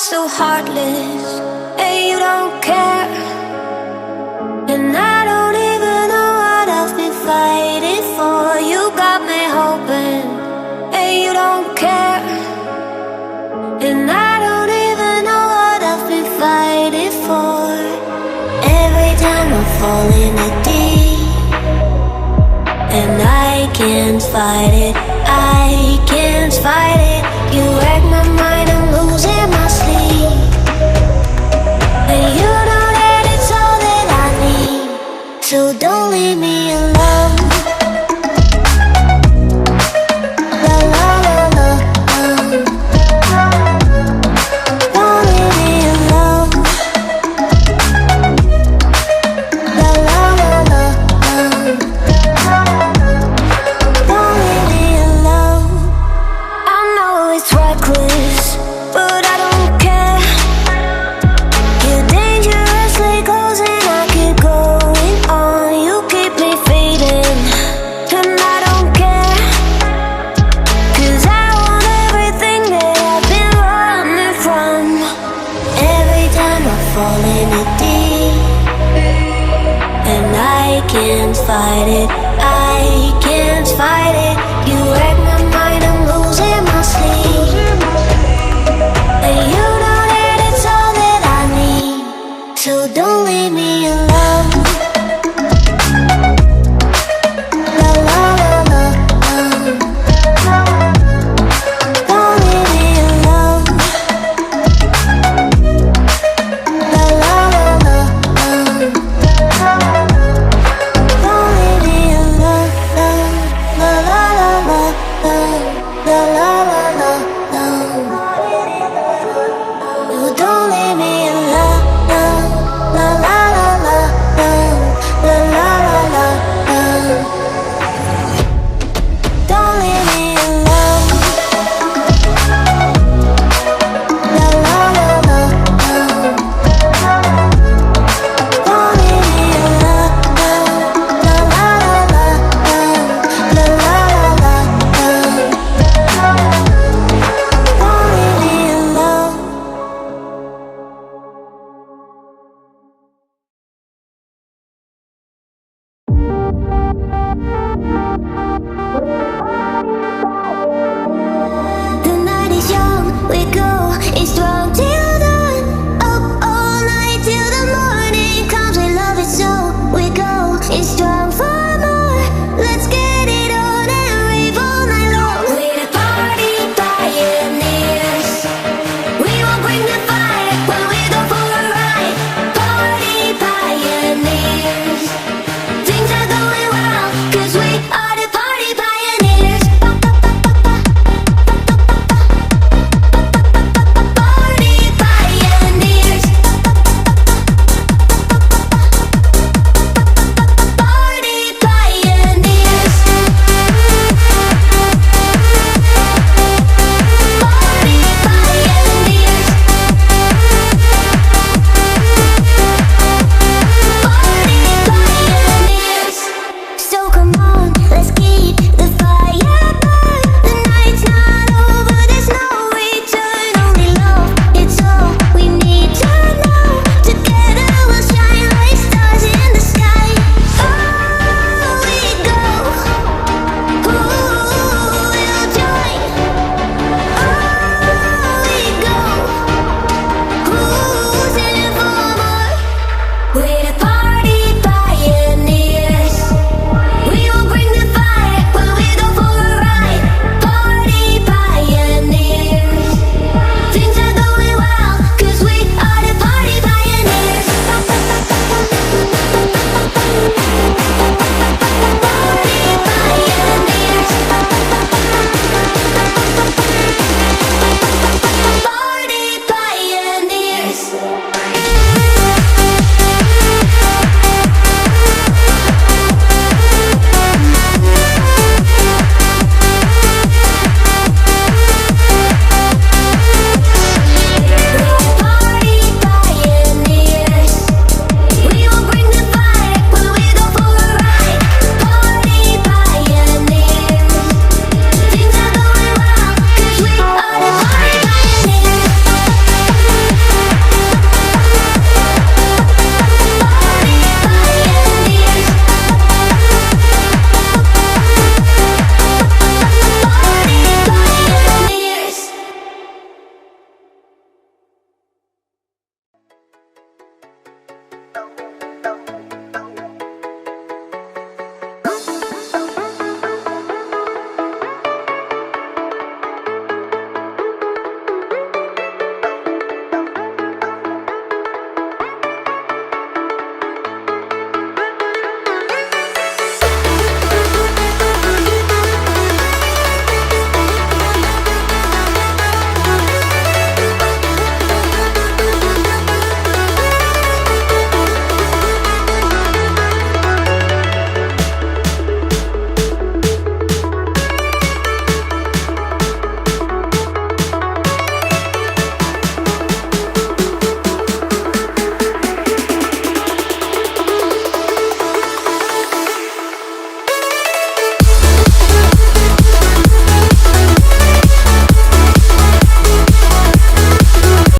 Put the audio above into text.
so heartless, and you don't care. And I don't even know what I've been fighting for. You got me hoping, and you don't care. And I don't even know what I've been fighting for. Every time I fall in the deep, and I can't fight it, I can't fight it. You wreck my mind, I'm losing my sleep. And you know that it's all that I need, so don't leave me alone. La la la la, don't leave me alone. La la la la, don't leave me alone. I know it's reckless, but I don't care. You're dangerously close and I keep going on. You keep me fading, and I don't care. 'Cause I want everything that I've been running from. Every time I fall in the deep, and I can't fight it, I can't fight it.